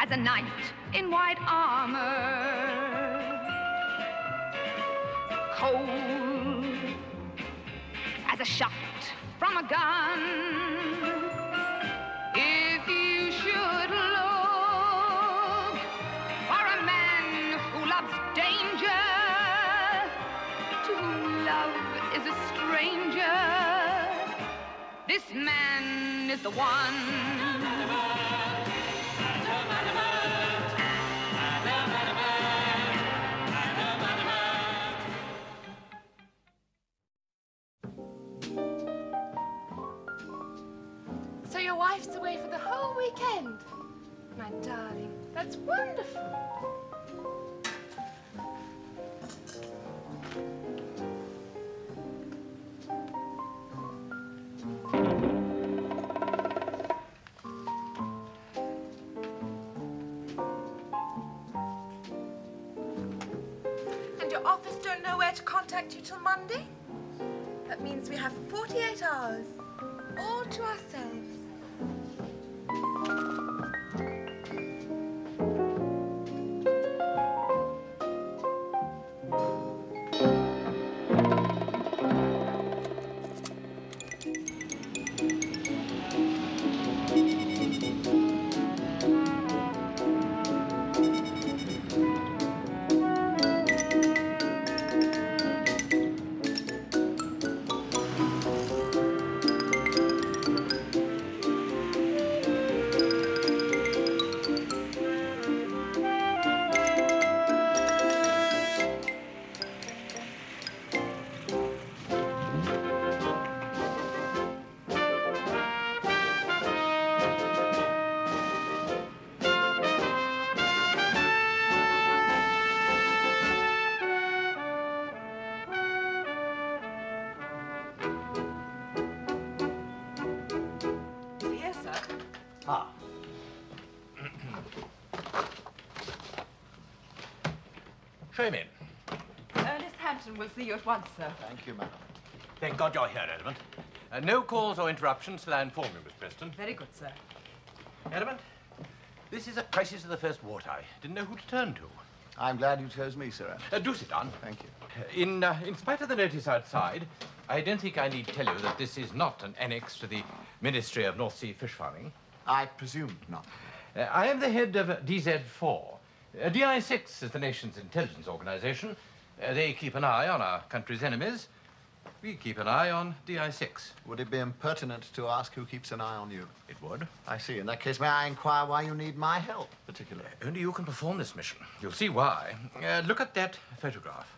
as a knight in white armor. Cold as a shot from a gun. If you should look for a man who loves danger, to whom love is a stranger, this man is the one. So your wife's away for the whole weekend? My darling, that's wonderful. And your office don't know where to contact you till Monday? That means we have 48 hours, all to ourselves. Show him in. Ernest Hampton will see you at once, sir. Thank you, madam. Thank God you're here, Adamant. No calls or interruptions till I inform you, Miss Preston. Very good, sir. Adamant, this is a crisis of the first water. I didn't know who to turn to. I'm glad you chose me, sir. Do sit down. Thank you. In spite of the notice outside, I don't think I need tell you that this is not an annex to the Ministry of North Sea Fish Farming. I presumed not. I am the head of DZ4. DI6 is the nation's intelligence organization. They keep an eye on our country's enemies. We keep an eye on DI6. Would it be impertinent to ask who keeps an eye on you? It would. I see. In that case, may I inquire why you need my help, particularly? Only you can perform this mission. You'll see why. Look at that photograph.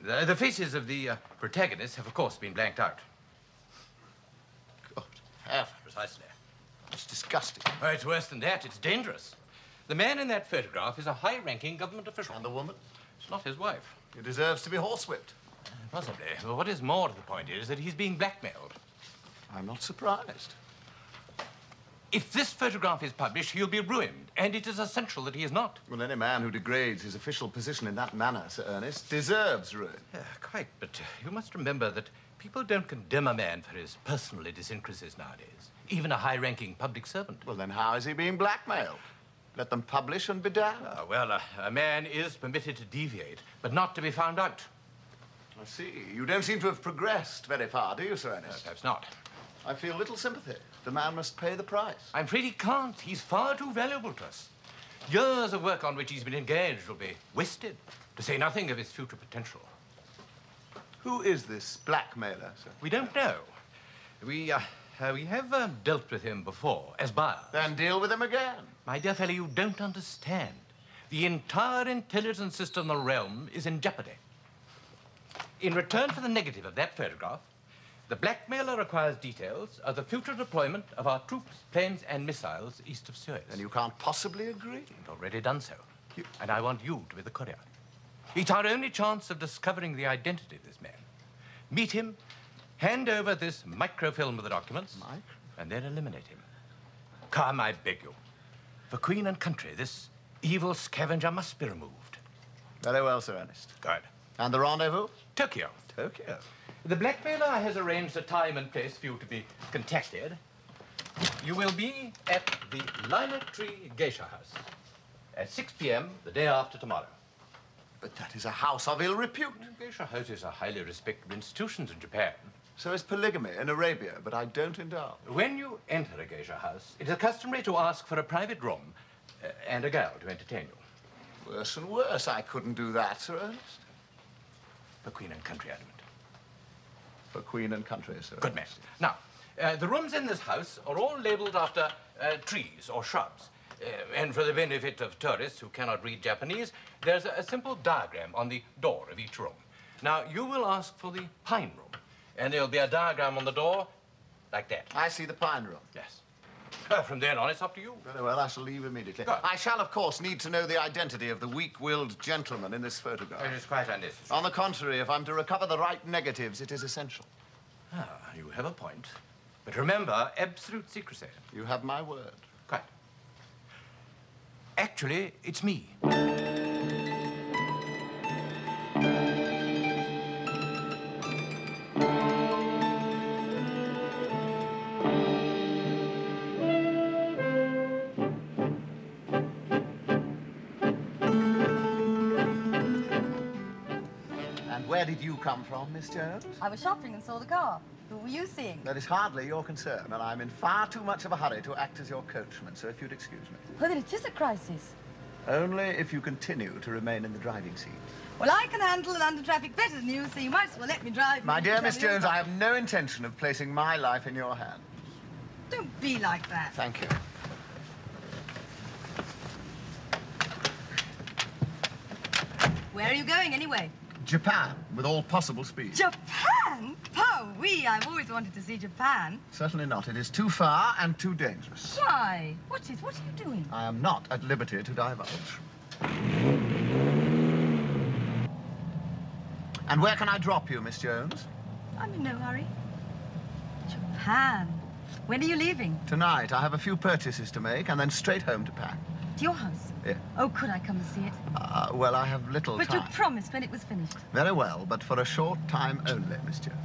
The faces of the protagonists have, of course, been blanked out. God, heavens. Precisely. It's disgusting. Oh, it's worse than that. It's dangerous. The man in that photograph is a high-ranking government official. And the woman? It's not his wife. He deserves to be horsewhipped. Possibly. But what is more to the point is that he's being blackmailed. I'm not surprised. If this photograph is published, he'll be ruined, and it is essential that he is not. Well, any man who degrades his official position in that manner, Sir Ernest, deserves ruin. Quite, but you must remember that people don't condemn a man for his personal idiosyncrasies nowadays, even a high-ranking public servant. Well, then how is he being blackmailed? Let them publish and be damned. A man is permitted to deviate, but not to be found out. I see. You don't seem to have progressed very far, do you, Sir Ernest? Perhaps not. I feel little sympathy. The man must pay the price. I'm afraid he can't. He's far too valuable to us. Years of work on which he's been engaged will be wasted, to say nothing of his future potential. Who is this blackmailer, sir? We don't know. We have dealt with him before, as buyers. Then deal with him again. My dear fellow, you don't understand. The entire intelligence system of the realm is in jeopardy. In return for the negative of that photograph, the blackmailer requires details of the future deployment of our troops, planes, and missiles east of Suez. And you can't possibly agree. I've already done so. And I want you to be the courier. It's our only chance of discovering the identity of this man. Meet him, hand over this microfilm of the documents, and then eliminate him. Come, I beg you. For Queen and country, this evil scavenger must be removed. Very well, Sir Ernest. Good. And the rendezvous? Tokyo. Tokyo. The blackmailer has arranged a time and place for you to be contacted. You will be at the Lilac Tree Geisha House. at 6 p.m. the day after tomorrow. But that is a house of ill repute. Geisha houses are highly respected institutions in Japan. So is polygamy in Arabia, but I don't indulge. When you enter a geisha house, it is customary to ask for a private room and a girl to entertain you. Worse and worse. I couldn't do that, Sir Ernest. For Queen and Country, Adamant. For Queen and Country, Sir Good man. Ernest. Now, the rooms in this house are all labeled after trees or shrubs. And for the benefit of tourists who cannot read Japanese, there's a simple diagram on the door of each room. Now, you will ask for the pine room, and there'll be a diagram on the door like that. I see the pine room. Yes. From then on, it's up to you. Very well, I shall leave immediately. Good. I shall, of course, need to know the identity of the weak-willed gentleman in this photograph. It is quite unnecessary. On the contrary, if I'm to recover the right negatives, it is essential. Ah, you have a point. But remember, absolute secrecy. You have my word. Quite. Actually, it's me. And where did you come from, Miss Jones? I was shopping and saw the car. Who were you seeing? That is hardly your concern, and I'm in far too much of a hurry to act as your coachman, so if you'd excuse me. Well, then it is a crisis. Only if you continue to remain in the driving seat. Well, I can handle it under traffic better than you, so you might as well let me drive. My dear Tell Miss me all Jones, about I have no intention of placing my life in your hands. it. Don't be like that. Thank you. Where are you going, anyway? Japan, with all possible speed. Japan? Oh, I've always wanted to see Japan. Certainly not. It is too far and too dangerous. Why? What are you doing? I am not at liberty to divulge. And where can I drop you, Miss Jones? I'm in no hurry. Japan. When are you leaving? Tonight. I have a few purchases to make and then straight home to pack. To your house? Yeah. Oh, could I come and see it? Well, I have little But time. you promised when it was finished. Very well, but for a short time only, Miss Jones.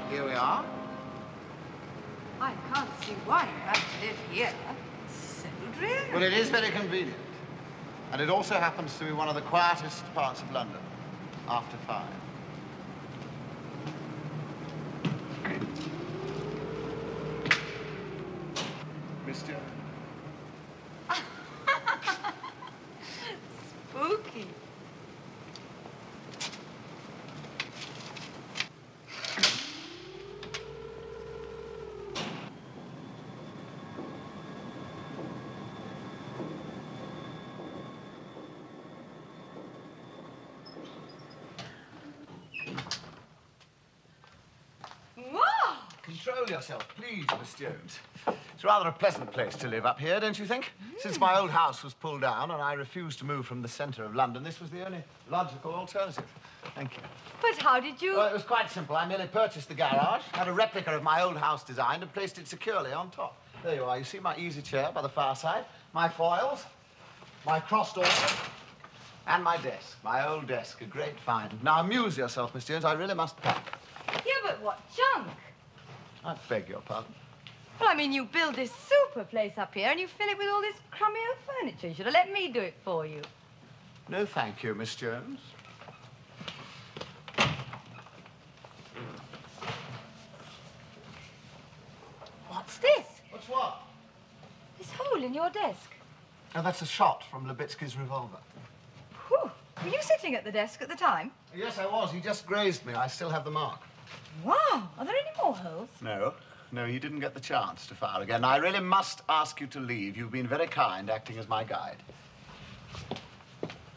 Here we are. I can't see why you have to live here. So dreary. Well, it is very convenient. And it also happens to be one of the quietest parts of London, after 5. Miss Jones. Spooky. Whoa! Control yourself, please, Miss Jones. It's rather a pleasant place to live up here, don't you think? Since my old house was pulled down and I refused to move from the centre of London, this was the only logical alternative. Thank you. But how did you... Well, it was quite simple. I merely purchased the garage, had a replica of my old house designed, and placed it securely on top. There you are. You see my easy chair by the far side, my foils, my crossed order, and my desk, my old desk, a great find. Now amuse yourself, Miss Jones. I really must pack. Yeah, but what junk? I beg your pardon. Well, I mean, you build this super place up here and you fill it with all this crummy old furniture. You should have let me do it for you. No, thank you, Miss Jones. What's this? What's what? This hole in your desk. Oh, that's a shot from Lubitsky's revolver. Whew. Were you sitting at the desk at the time? Yes, I was. He just grazed me. I still have the mark. Wow. Are there any more holes? No. No, he didn't get the chance to fire again. I really must ask you to leave. You've been very kind, acting as my guide.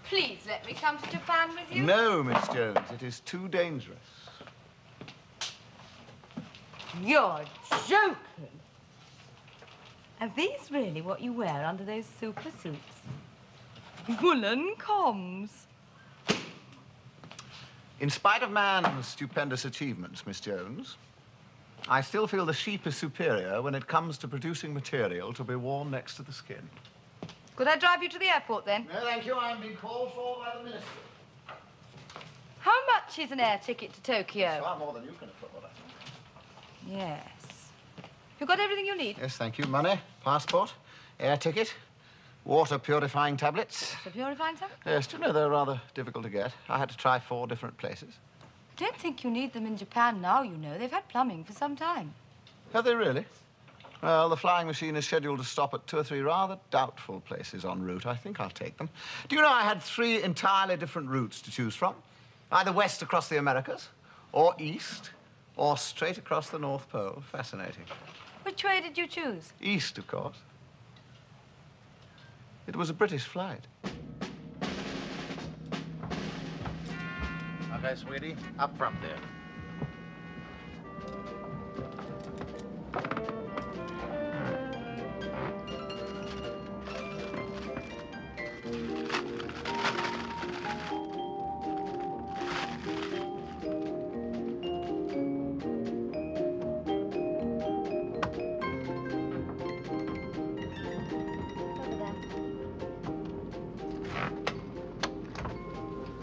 Please let me come to Japan with you. No, Miss Jones. It is too dangerous. You're joking. Are these really what you wear under those super suits? Woolen comms. In spite of man's stupendous achievements, Miss Jones, I still feel the sheep is superior when it comes to producing material to be worn next to the skin. Could I drive you to the airport, then? No, thank you. I'm being called for by the ministry. How much is an air ticket to Tokyo? Far more than you can afford, I think. Yes. You got everything you need? Yes, thank you. Money, passport, air ticket, water purifying tablets. The purifying tablet? Yes, do you know they're rather difficult to get? I had to try 4 different places. I don't think you need them in Japan now, you know. They've had plumbing for some time. Have they really? Well, the flying machine is scheduled to stop at 2 or 3 rather doubtful places en route. I think I'll take them. Do you know I had 3 entirely different routes to choose from? Either west across the Americas, or east, or straight across the North Pole. Fascinating. Which way did you choose? East, of course. It was a British flight. Okay, sweetie, up front there.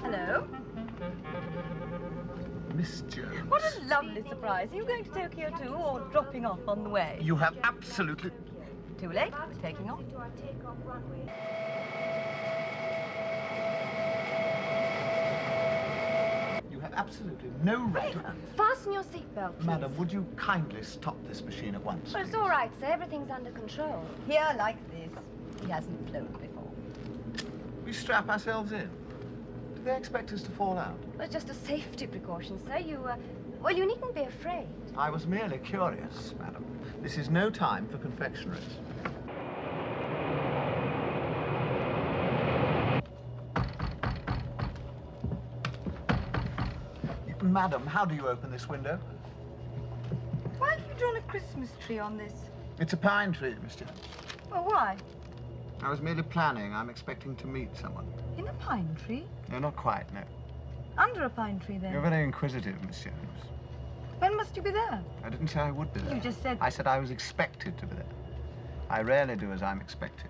Hello? Miss Jones. What a lovely surprise. Are you going to Tokyo too, or dropping off on the way? You have absolutely... Too late. Taking off. You have absolutely no right to... Fasten your seatbelt, please. Madam, would you kindly stop this machine at once, Well, it's please? all right, sir. Everything's under control. Here, like this. He hasn't flown before. We strap ourselves in. Do they expect us to fall out? Well, it's just a safety precaution, sir. Well, you needn't be afraid. I was merely curious, madam. This is no time for confectionaries. Madam, how do you open this window? Why have you drawn a Christmas tree on this? It's a pine tree, Miss Jones. Well, why? I was merely planning. I'm expecting to meet someone. In a pine tree? No, not quite, no. Under a pine tree, then? You're very inquisitive, Miss Jones. When must you be there? I didn't say I would be there. You just said... I said I was expected to be there. I rarely do as I'm expected.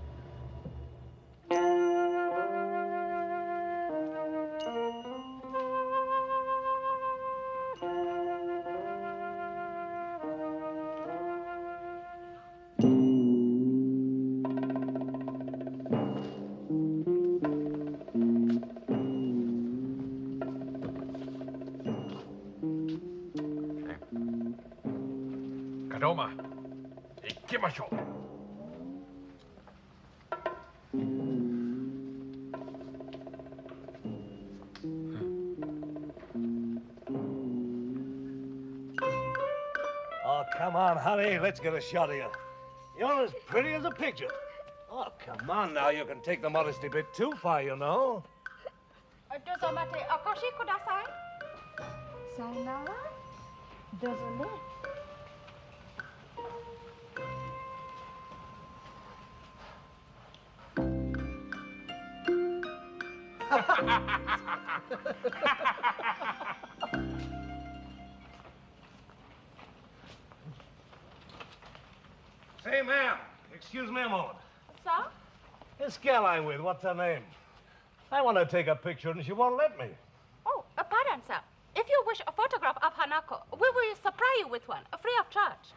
Kadoma, 行きましょう。Oh, come on, honey. Let's get a shot of you. You're as pretty as a picture. Oh, come on now. You can take the modesty bit too far, you know. Sayonara? Désolé. Say, ma'am. Excuse me a moment. Sir? This gal I'm with, what's her name? I want to take a picture and she won't let me. Oh, pardon, sir. If you wish a photograph of Hanako, we will supply you with one, free of charge.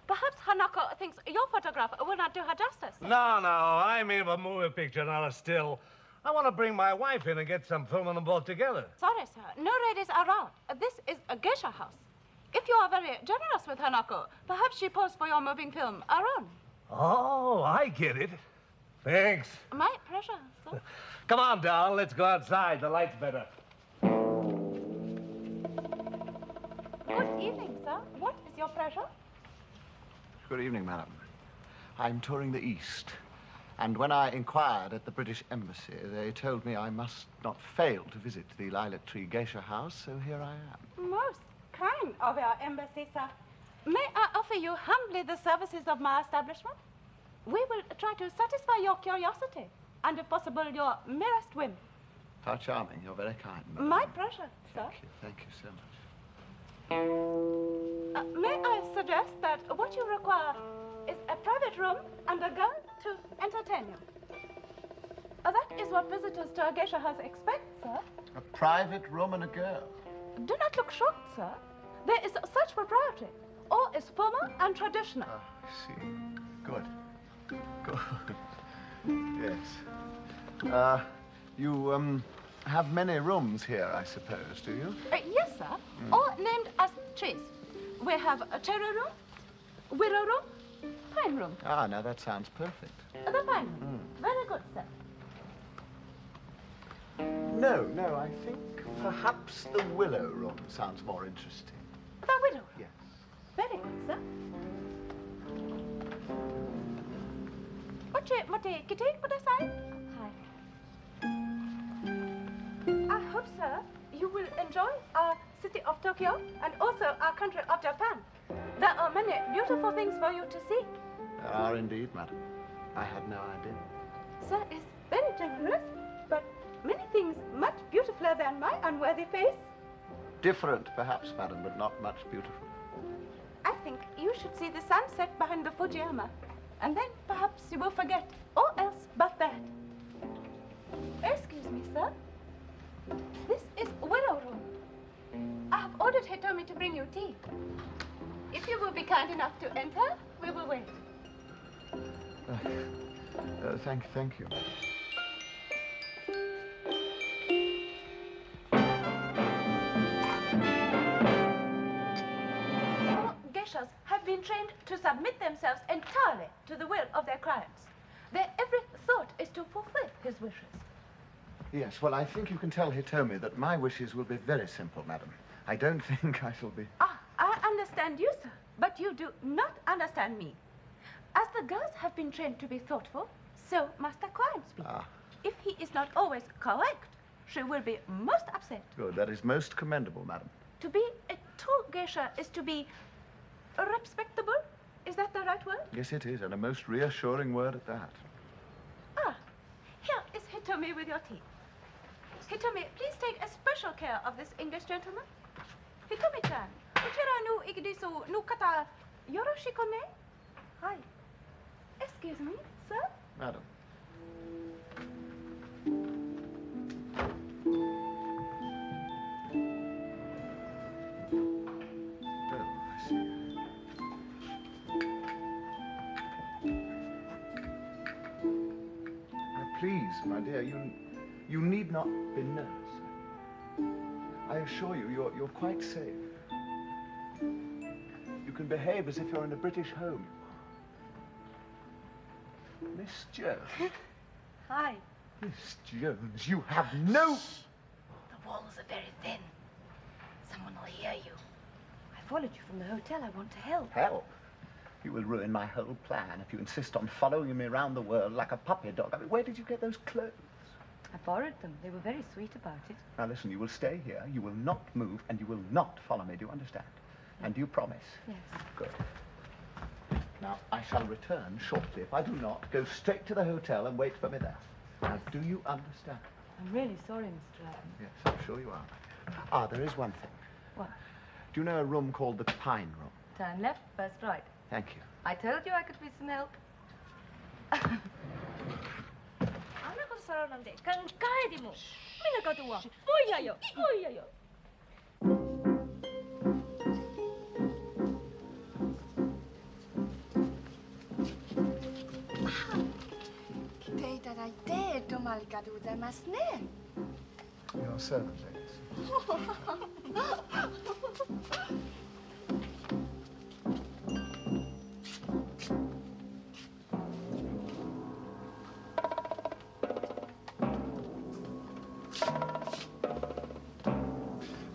Perhaps Hanako thinks your photograph will not do her justice. No, I mean a movie picture, not a still. I want to bring my wife in and get some film of them both together. Sorry, sir. No ladies around. This is a geisha house. If you are very generous with Hanako, perhaps she posed for your moving film alone. Oh, I get it. Thanks. My pleasure, sir. Come on, doll. Let's go outside. The light's better. Good evening, sir. What is your pleasure? Good evening, madam. I'm touring the East. And when I inquired at the British Embassy, they told me I must not fail to visit the Lilac Tree Geisha House, so here I am. Most kind of your embassy, sir. May I offer you humbly the services of my establishment? We will try to satisfy your curiosity and, if possible, your merest whim. How charming. You're very kind, madam. My pleasure, sir. Thank you so much. May I suggest that what you require is a private room and a girl to entertain you? That is what visitors to a geisha house expect, sir. A private room and a girl. Do not look shocked, sir. There is such propriety. All is formal and traditional. I see. Good. Good. Yes. You, have many rooms here, I suppose, do you? Yes, sir. All named as trees. We have a cherry room, willow room, pine room. Ah, now that sounds perfect. The pine room. Very good, sir. No, I think perhaps the willow room sounds more interesting. The willow room? Yes. Very good, sir. Mate kitty kudasai? Hi. I hope, sir, you will enjoy our city of Tokyo and also our country of Japan. There are many beautiful things for you to see. There are indeed, madam. I had no idea. Sir is very generous, but many things much beautifuler than my unworthy face. Different, perhaps, madam, but not much beautiful. I think you should see the sunset behind the Fujiyama, and then perhaps you will forget all else but that. Excuse me, sir. This is willow room. I have ordered Hitomi to bring you tea. If you will be kind enough to enter, we will wait. Thank you. All geishas have been trained to submit themselves entirely to the will of their clients. Their every thought is to fulfill his wishes. Yes, well, I think you can tell Hitomi that my wishes will be very simple, madam. I don't think I shall be... Ah, I understand you, sir, but you do not understand me. As the girls have been trained to be thoughtful, so must the clients be. Ah. If he is not always correct, she will be most upset. Good, that is most commendable, madam. To be a true geisha is to be respectable. Is that the right word? Yes, it is, and a most reassuring word at that. Ah, here is Hitomi with your tea. Hitomi, please take a special care of this English gentleman. Hitomi-chan, kochira no ikidesu no kata yoroshiku ne? Hi. Excuse me, sir? Madam. Oh, I see. Please, my dear, you need not be nervous. I assure you, you're quite safe. You can behave as if you're in a British home. Miss Jones. Hi. Miss Jones, you have no... The walls are very thin. Someone will hear you. I followed you from the hotel. I want to help. Help? You will ruin my whole plan if you insist on following me around the world like a puppy dog. I mean, where did you get those clothes? I borrowed them. They were very sweet about it. Now, listen, you will stay here, you will not move, and you will not follow me. Do you understand? And do you promise? Yes. Good. Now, I shall return shortly. If I do not, go straight to the hotel and wait for me there. Now, do you understand? I'm really sorry, Mr. Adams. Yes, I'm sure you are. Ah, there is one thing. What? Do you know a room called the Pine Room? Turn left, first right. Thank you. I told you I could be some help. あんなことさらうなんて考えてもみんなことはおいやよおいやよ 来ていただいてどうもありがとうございますね。 Your servant, ladies.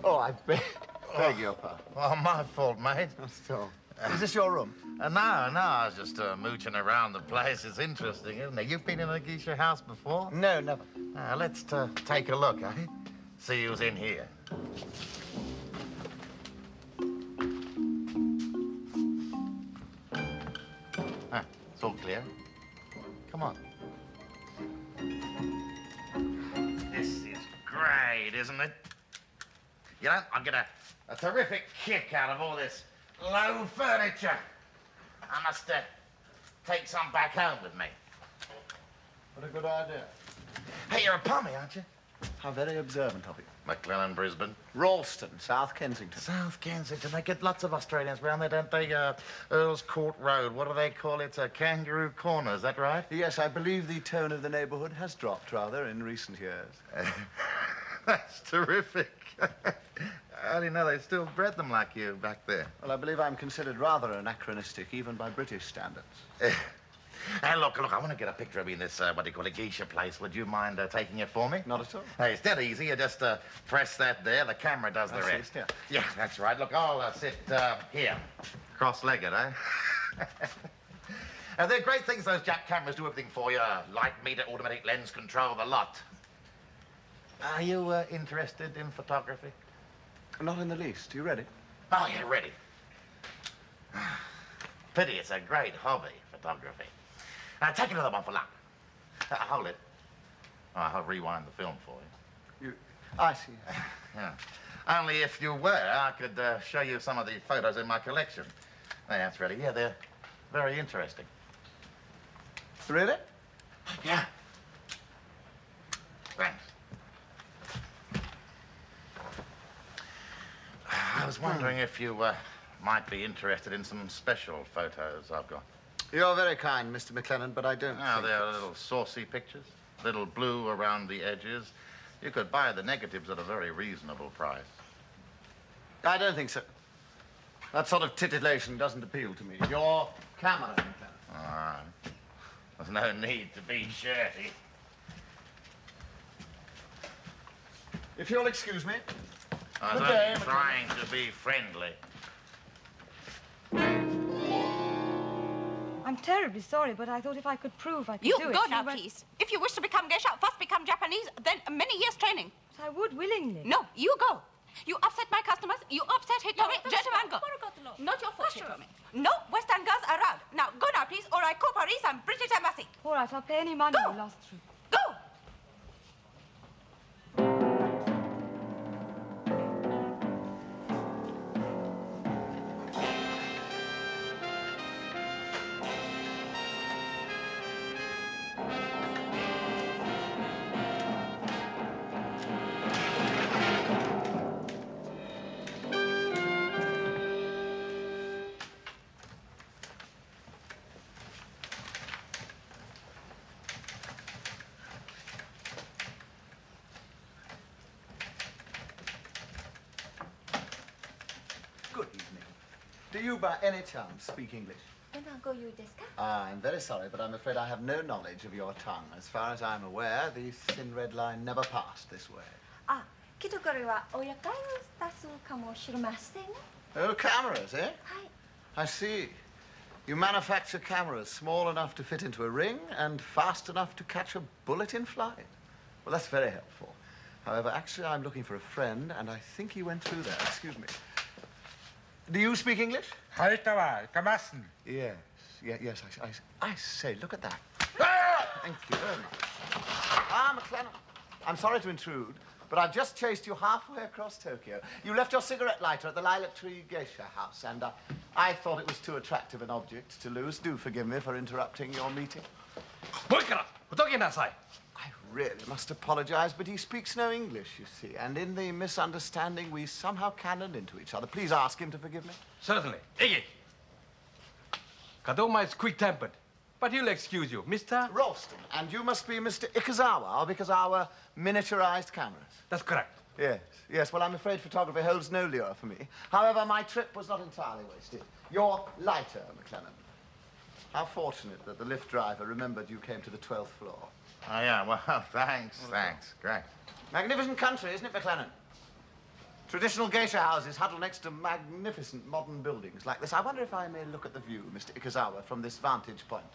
Oh, I beg your pardon. Well, my fault, mate. Still. Is this your room? No, I was just mooching around the place. It's interesting, isn't it? You've been in a geisha house before? No, never. Let's take a look, eh? See who's in here. It's all clear. Come on. This is great, isn't it? You know, I get a terrific kick out of all this low furniture. I must take some back home with me. What a good idea. Hey, you're a pommy, aren't you? How very observant of you. McLennan, Brisbane. Ralston, South Kensington. South Kensington. They get lots of Australians around there, don't they? Earl's Court Road. What do they call it? Kangaroo Corner, is that right? Yes, I believe the tone of the neighborhood has dropped rather in recent years. That's terrific. I didn't know they still bred them like you back there. Well, I believe I'm considered rather anachronistic, even by British standards. Hey, look, I want to get a picture of me in this, what do you call it, Geisha place. Would you mind taking it for me? Not at all. Hey, it's dead easy. You just press that there. The camera does the rest. Yeah. Yeah, that's right. Look, I'll sit here, cross-legged, eh? They're great things, those Jap cameras. Do everything for you. Light meter, automatic lens control, the lot. Are you interested in photography? Not in the least. You ready? Oh, yeah, ready. Pity, it's a great hobby, photography. Take another one for luck. Hold it. Oh, I'll rewind the film for you. I see. Yeah. Only if you were, I could show you some of the photos in my collection. There, that's ready. Yeah, they're very interesting. Really? Yeah. Thanks. I was wondering if you might be interested in some special photos I've got. You're very kind, Mr. McLennan, but I don't Oh, they're little saucy pictures, little blue around the edges. You could buy the negatives at a very reasonable price. I don't think so. That sort of titillation doesn't appeal to me. Your camera, McLennan. All right. There's no need to be shirty. If you'll excuse me. I was only trying to be friendly. I'm terribly sorry, but I thought if I could prove I could You do it... go now, please. If you wish to become Geisha, first become Japanese, then many years training. But I would willingly. No, you go. You upset my customers, you upset Hitomi, gentlemen go. Not your fault, Hitomi. No Western girls around. Now, go now, please, or I call police and British Embassy. All right, I'll pay any money you lost through. Go! Good evening. Do you, by any chance, speak English? I'm very sorry, but I'm afraid I have no knowledge of your tongue. As far as I'm aware, the thin red line never passed this way. Oh, cameras, eh? I see. You manufacture cameras small enough to fit into a ring and fast enough to catch a bullet in flight. Well, that's very helpful. However, actually, I'm looking for a friend, and I think he went through there. Excuse me. Do you speak English? Yes. Yes, I say, look at that. Thank you very much. McLennan, I'm sorry to intrude, but I've just chased you halfway across Tokyo. You left your cigarette lighter at the Lilac Tree Geisha House, and I thought it was too attractive an object to lose. Do forgive me for interrupting your meeting. I really must apologize, but he speaks no English, you see, and in the misunderstanding, we somehow cannoned into each other. Please ask him to forgive me. Certainly. Iggy. Kadoma is quick-tempered, but he'll excuse you. Mr. Ralston, and you must be Mr. Ikazawa, because our miniaturized cameras. That's correct. Yes, well, I'm afraid photography holds no lure for me. However, my trip was not entirely wasted. Your lighter, McLennan. How fortunate that the lift driver remembered you came to the 12th floor. Oh, yeah, well, thanks. Great. Magnificent country, isn't it, McLennan? Traditional geisha houses huddle next to magnificent modern buildings like this. I wonder if I may look at the view, Mr. Ikazawa, from this vantage point.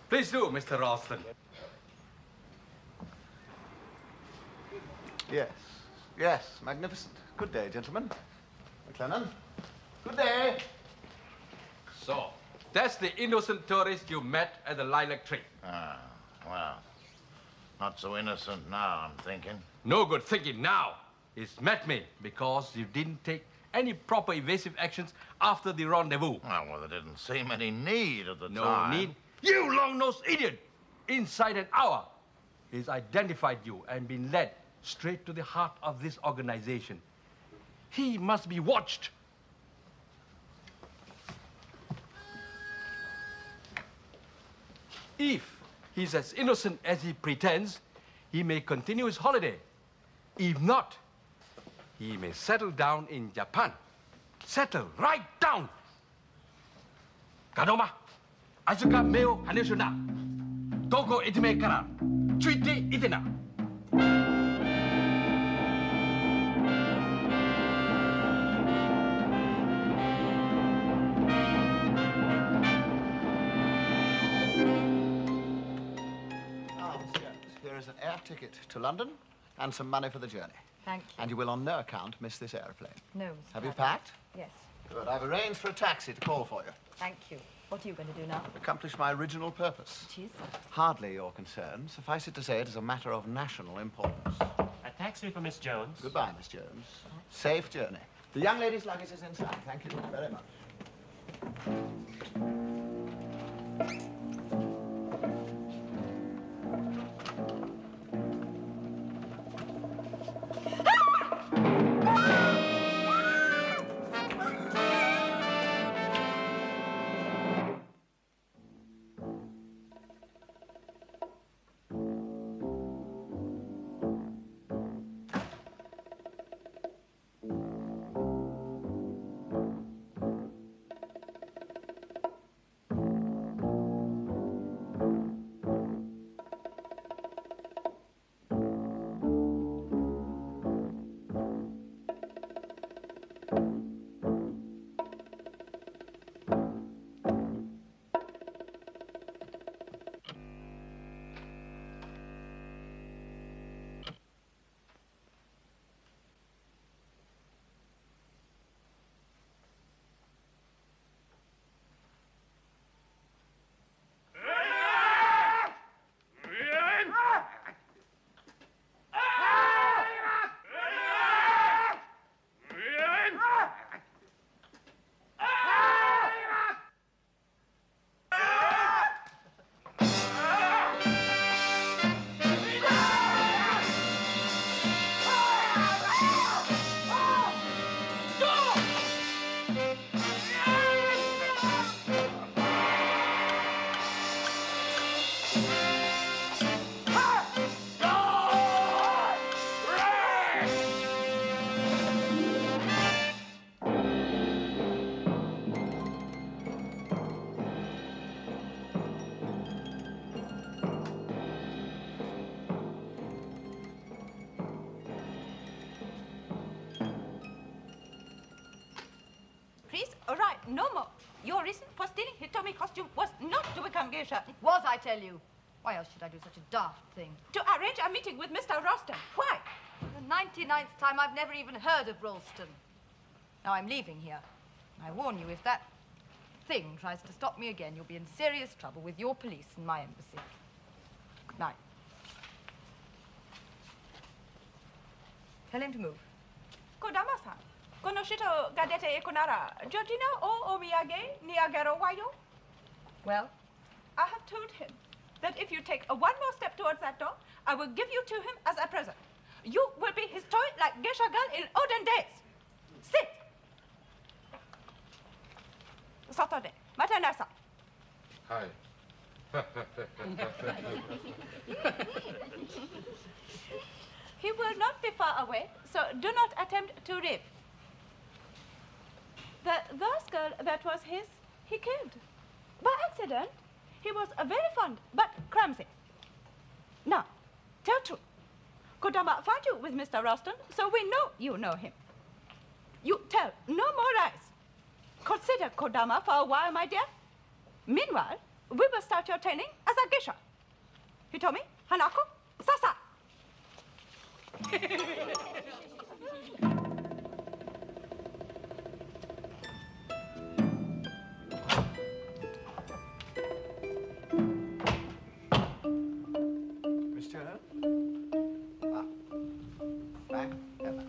Please do, Mr. Ralston. Yes, magnificent. Good day, gentlemen. McLennan. Good day. So, That's the innocent tourist you met at the lilac tree. Ah, well, not so innocent now, I'm thinking. No good thinking now. He's met me because you didn't take any proper evasive actions after the rendezvous. Oh, well, there didn't seem any need at the No time. need. You long-nosed idiot! Inside an hour, he's identified you and been led straight to the heart of this organization. He must be watched. If he's as innocent as he pretends, he may continue his holiday. If not, he may settle down in Japan. Settle right down. Kadoma, Asuka Meo Haneshuna. Toko itime kara. Tsuite itena. Here is an air ticket to London and some money for the journey. Thank you. And you will on no account miss this aeroplane. No, Mr. Have you Adams. packed? Yes. Good. I've arranged for a taxi to call for you. Thank you. What are you going to do now? Accomplish my original purpose. Which is? Hardly your concern. Suffice it to say it is a matter of national importance. A taxi for Miss Jones. Goodbye, Miss Jones. Safe journey. The young lady's luggage is inside. Thank you very much. No more. Your reason for stealing Hitomi costume was not to become Geisha. It was, I tell you. Why else should I do such a daft thing? To arrange a meeting with Mr. Ralston. Why? For the 99th time, I've never even heard of Ralston. Now I'm leaving here. I warn you, if that thing tries to stop me again, you'll be in serious trouble with your police and my embassy. Good night. Tell him to move. Kodama-san, konoshito ga dete eko nara, Georgina o omiyage ni agero wa yo? Well? I have told him that if you take one more step towards that door, I will give you to him as a present. You will be his toy like geisha girl in olden days. Sit. Soto de. Mata nasa. Hi. He will not be far away, so do not attempt to rave. The girl that was his, he killed. By accident. He was very fond, but clumsy. Now, tell truth. Kodama found you with Mr. Ralston, so we know you know him. You tell no more lies. Consider Kodama for a while, my dear. Meanwhile, we will start your training as a geisha. Hitomi, Hanako, Sasa. Emma.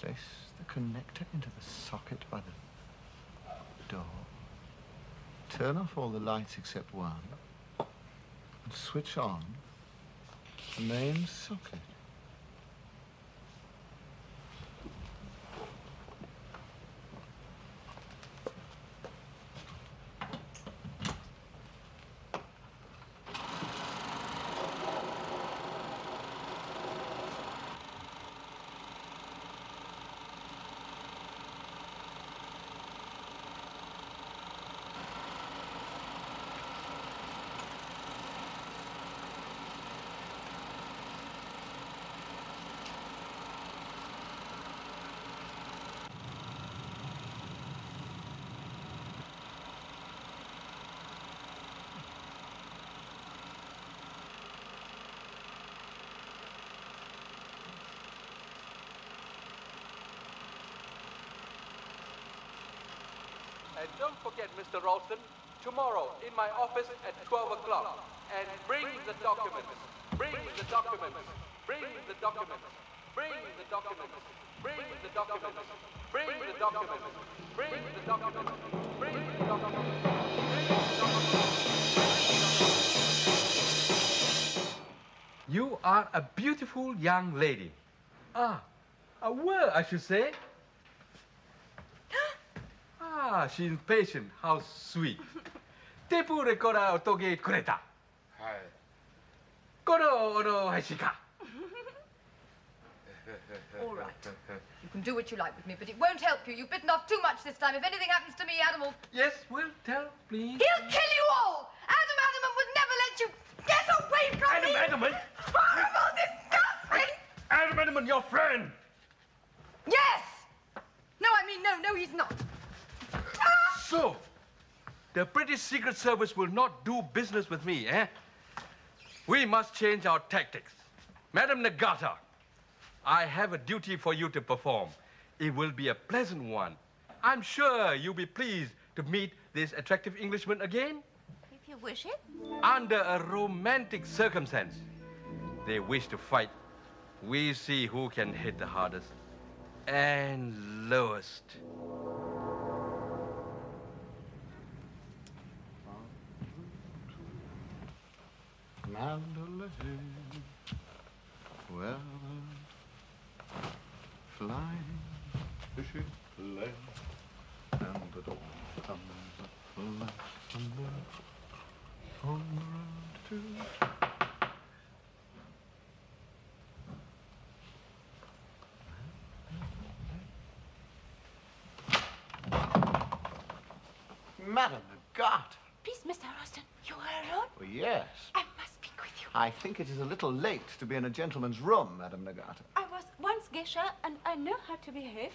Place the connector into the socket by the door. Turn off all the lights except one. And switch on the main socket. And don't forget, Mr. Ralston, tomorrow in my office at 12 o'clock. And bring the documents. Bring the documents. Bring the documents. Bring the documents. Bring the documents. Bring the documents. Bring the documents. Bring the documents. You are a beautiful young lady. A were, I should say. She's patient. How sweet. Tepu rekora otoge kureta. Hai. Koro ono haishi ka? All right. You can do what you like with me, but it won't help you. You've bitten off too much this time. If anything happens to me, Adam will... Yes, well, tell, please. He'll kill you all! Adamant would never let you get away from me! Adamant? Horrible, disgusting! Adamant, your friend! Yes! No, I mean, no, he's not. So, the British Secret Service will not do business with me, eh? We must change our tactics. Madam Nagata, I have a duty for you to perform. It will be a pleasant one. I'm sure you'll be pleased to meet this attractive Englishman again. If you wish it. Under a romantic circumstance. They wish to fight. We see who can hit the hardest and lowest. Mandalay, well, flying the ship lay, and the dawn comes up like thunder on the road to... Madam Nagata. Please, Mr. Ralston, you are alone? Well, yes. I must speak with you. I think it is a little late to be in a gentleman's room, Madam Nagata. I was once Geisha, and I know how to behave.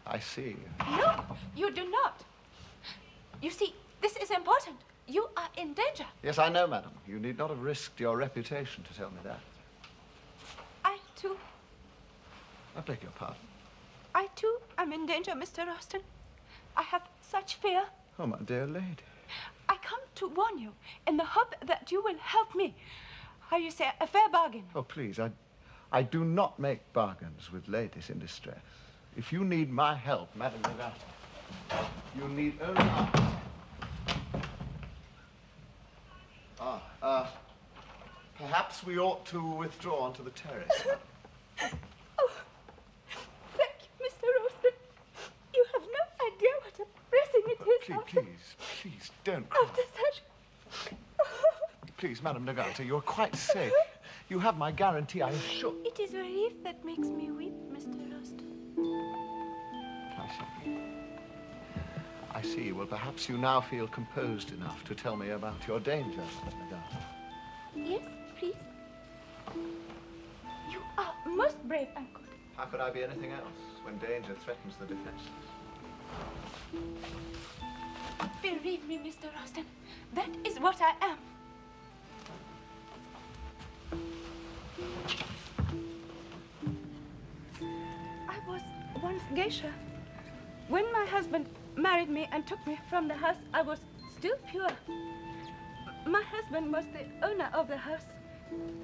I see. No, you do not. You see, this is important. You are in danger. Yes, I know, madam. You need not have risked your reputation to tell me that. I, too, I beg your pardon. I, too, am in danger, Mr. Ralston. I have such fear. Oh, my dear lady. I come to warn you in the hope that you will help me. How you say, a fair bargain. Oh, please, I do not make bargains with ladies in distress. If you need my help, Madam Nagata, you need only ask. Perhaps we ought to withdraw onto the terrace. Oh, thank you, Mr. Ralston. You have no idea what a blessing it is. Please, don't cry. After such... Please, Madame Nagata, you're quite safe. You have my guarantee, I assure... It is relief that makes me weep, Mr. Ralston. I see. Well, perhaps you now feel composed enough to tell me about your danger, Madame Nagata. Yes, please. You are most brave and good. How could I be anything else when danger threatens the defenseless? Believe me, Mr. Ralston, that is what I am. I was once Geisha. When my husband married me and took me from the house, I was still pure. My husband was the owner of the house,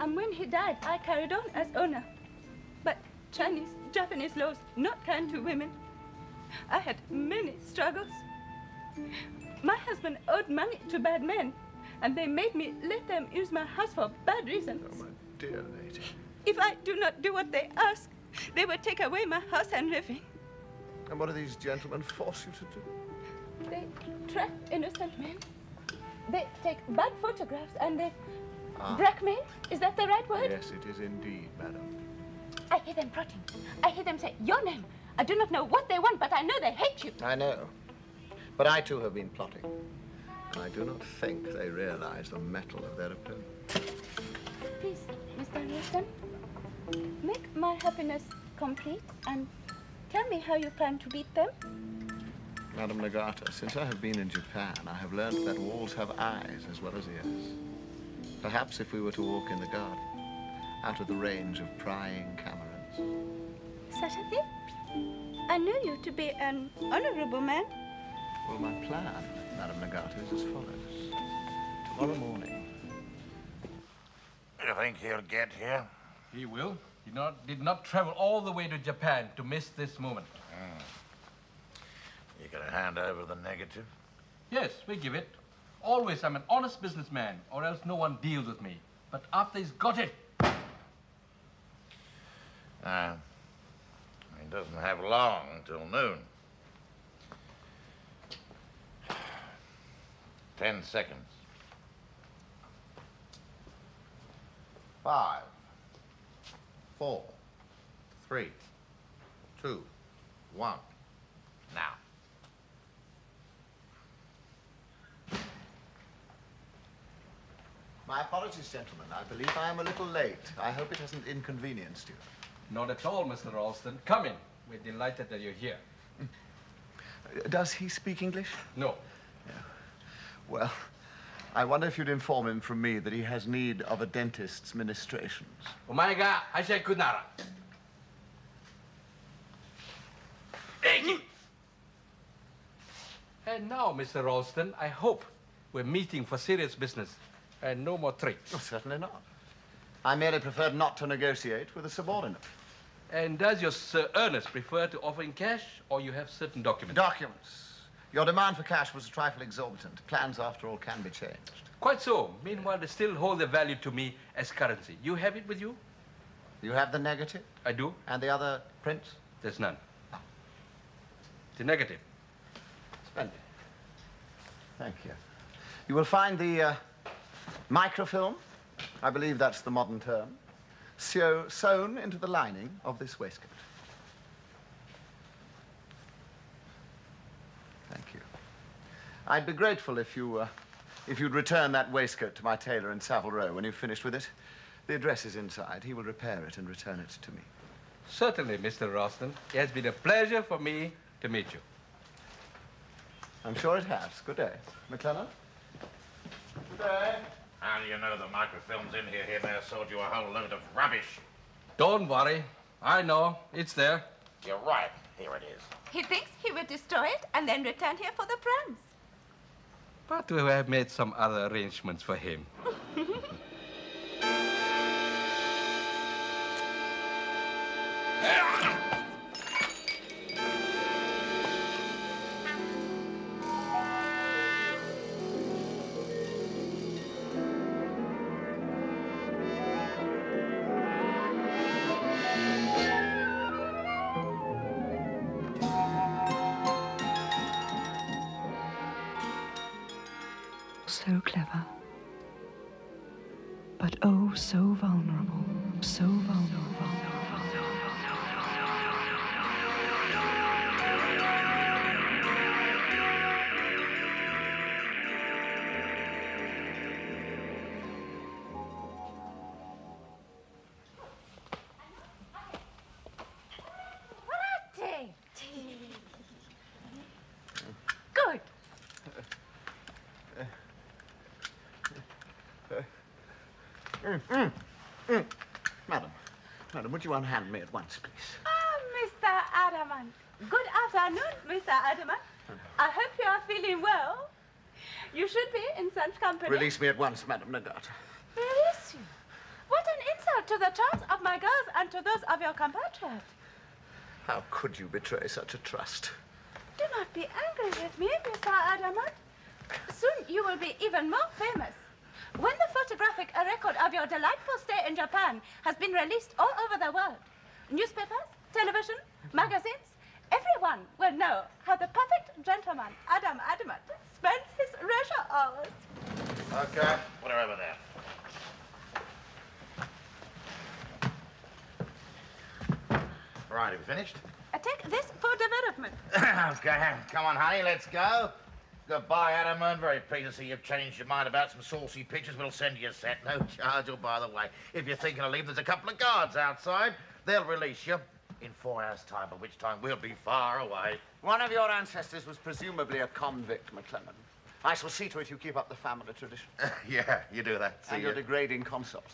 and when he died, I carried on as owner. But Japanese laws not kind to women. I had many struggles. My husband owed money to bad men, and they made me let them use my house for bad reasons. Oh, my dear lady. If I do not do what they ask, they will take away my house and living. And what do these gentlemen force you to do? They trap innocent men. They take bad photographs and they blackmail. Is that the right word? Yes, it is indeed, madam. I hear them plotting. I hear them say your name. I do not know what they want, but I know they hate you. I know. But I too have been plotting. And I do not think they realize the mettle of their opponent. Please, Mr. Ralston, make my happiness complete and tell me how you plan to beat them. Madame Nagata, since I have been in Japan, I have learned that walls have eyes as well as ears. Perhaps if we were to walk in the garden, out of the range of prying cameras. Such a thing? I knew you to be an honorable man. Well, my plan, Madame Nagata, is as follows. Tomorrow morning. You think he'll get here? He will. He did not travel all the way to Japan to miss this moment. You gonna hand over the negative? Yes, we give it. Always, I'm an honest businessman, or else no one deals with me. But after he's got it... He doesn't have long till noon. 10 seconds. 5, 4, 3, 2, 1. Now. My apologies, gentlemen. I believe I am a little late. I hope it hasn't inconvenienced you. Not at all, Mr. Ralston. Come in. We're delighted that you're here. Does he speak English? No. Yeah. Well, I wonder if you'd inform him from me that he has need of a dentist's ministrations. Omaiga, Aisha Kunara. And now, Mr. Ralston, I hope we're meeting for serious business and no more tricks. Oh, certainly not. I merely preferred not to negotiate with a subordinate. And does your Sir Ernest prefer to offer in cash, or you have certain documents? Documents. Your demand for cash was a trifle exorbitant. Plans, after all, can be changed. Quite so. Meanwhile, they still hold their value to me as currency. You have it with you? You have the negative? I do. And the other prints? There's none. The negative. Splendid. Thank you. You will find the microfilm, I believe that's the modern term, sewn into the lining of this waistcoat. Thank you. I'd be grateful if you'd return that waistcoat to my tailor in Savile Row when you've finished with it. The address is inside. He will repair it and return it to me. Certainly, Mr. Ralston. It has been a pleasure for me to meet you. I'm sure it has. Good day. McClellan? Good day. How do you know the microfilm's in here? He may have sold you a whole load of rubbish. Don't worry. I know. It's there. You're right. Here it is. He thinks he will destroy it and then return here for the plans. But we have made some other arrangements for him. so clever. But oh, so vulnerable, so vulnerable. Good. Madam, would you unhand me at once, please? Mr. Adamant. Good afternoon, Mr. Adamant. I hope you are feeling well. You should be in such company. Release me at once, Madam Nagata. Release you? What an insult to the charms of my girls and to those of your compatriots. How could you betray such a trust? Do not be angry with me, Mr. Adamant. Soon you will be even more famous. When the photographic record of your delightful stay in Japan has been released all over the world, newspapers, television, magazines, everyone will know how the perfect gentleman, Adam Adamant, spends his leisure hours. Okay, put her over there. Right, are we finished? Take this for development. Okay, come on, honey, let's go. Goodbye, Adamant. Very pleased to see you've changed your mind about some saucy pictures. We'll send you a set, no charge. Oh, by the way, if you're thinking of leaving, there's a couple of guards outside. They'll release you in 4 hours' time, by which time we'll be far away. One of your ancestors was presumably a convict, McLennan. I shall see to it you keep up the family tradition. Yeah, you do that. See And you. your degrading consort.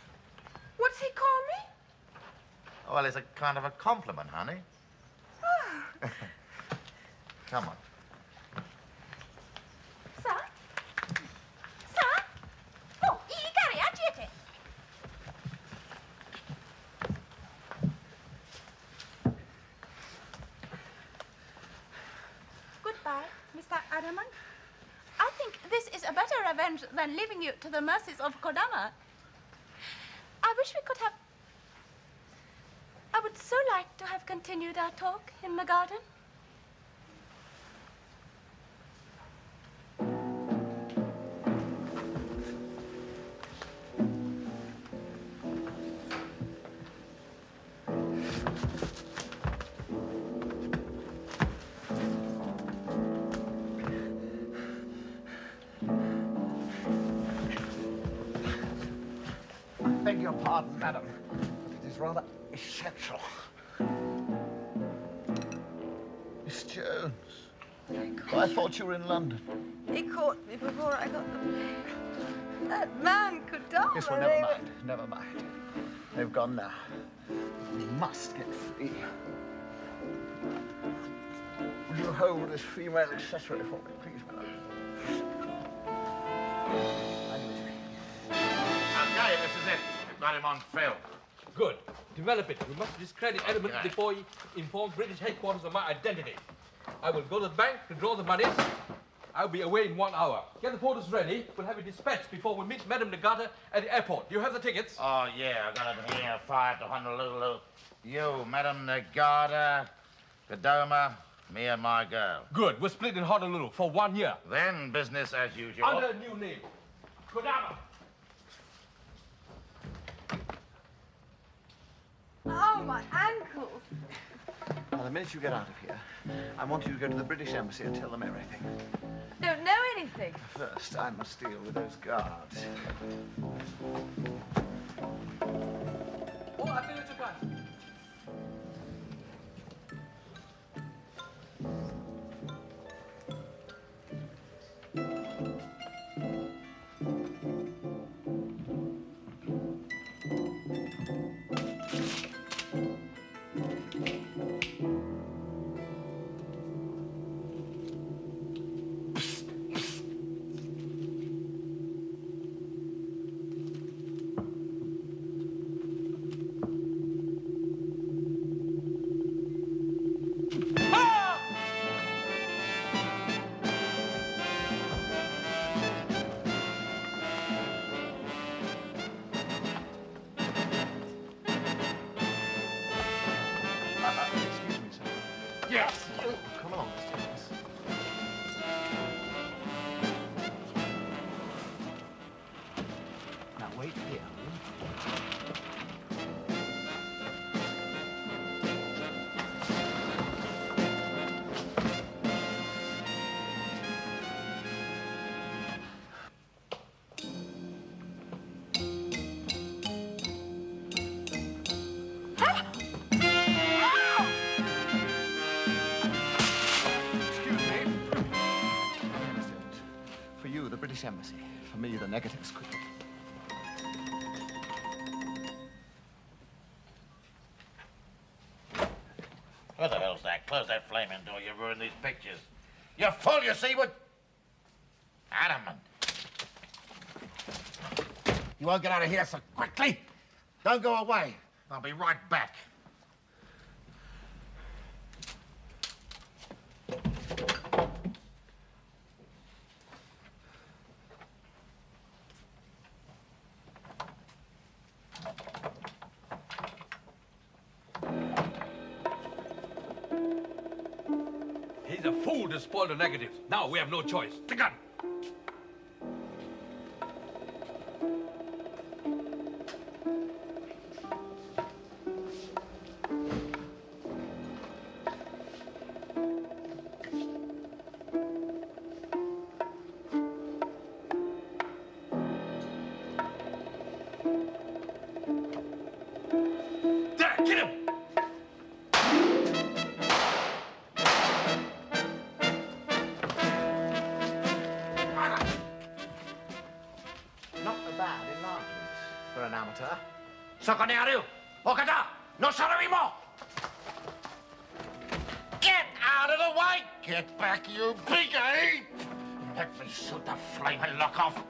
What's he call me? Well, it's a kind of a compliment, honey. Come on. Sir? Sir? Oh, Igari, agite. Goodbye, Mr. Adamant. I think this is a better revenge than leaving you to the mercies of Kodama. I wish we could have... I would so like to have continued our talk in the garden. I beg your pardon, madam, but it is rather essential. Miss Jones. Oh, I thought you were in London. He caught me before I got the plane. That man could die. Yes, well, never mind. Never mind. They've gone now. We must get free. Would you hold this female accessory for me, please, madam? Okay, this is it. We've got him on film. Good. Develop it. We must discredit Adamant Okay. before he informs British headquarters of my identity. I will go to the bank to draw the monies. I'll be away in 1 hour. Get the porters ready. We'll have it dispatched before we meet Madame Nagata at the airport. Do you have the tickets? Oh, yeah, I got it here. 5 to Honolulu. You, Madame Nagata, Kodama, me and my girl. Good. We're split in Honolulu for 1 year. Then business as usual. Under a new name. Kodama. Oh, my ankles. Now, the minute you get out of here, I want you to go to the British Embassy and tell them everything. Don't know anything. First, I must deal with those guards. Oh, I think it's a plan. Excuse me, sir. Yes. Oh, come along, Mr. Jones. the negatives quickly. What the hell's that? Close that flaming door. You ruined these pictures. You're full, you see what? Adamant. You won't get out of here so quickly. Don't go away. I'll be right back. He's a fool to spoil the negatives. Now we have no choice. The gun. There, get him! Not a bad enlargement for an amateur. Socorro, Okada, no salimos! Get out of the way! Get back, you big ape! Let me shoot the flaming lock off.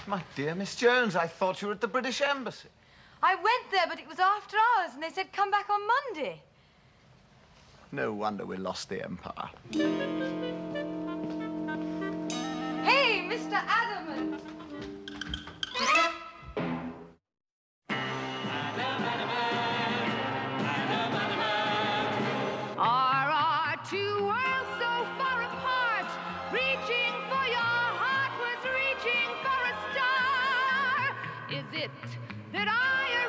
My dear Miss Jones, I thought you were at the British Embassy. I went there, but it was after hours, and they said come back on Monday. No wonder we lost the Empire. Hey, Mr. Adamant! Are our two worlds so far apart? Reaching for your heart was reaching for a star. Is it that I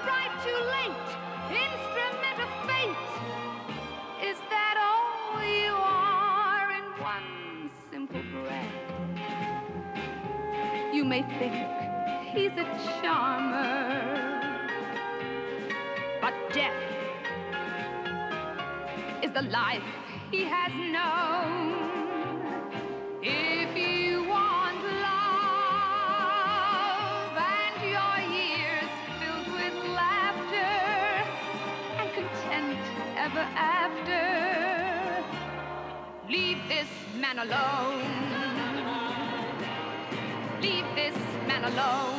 arrived too late, instrument of fate? Is that all you are in one simple breath? You may think he's a charmer, but death is the life he has known. If you want love and your years filled with laughter and content ever after, leave this man alone. Leave this man alone.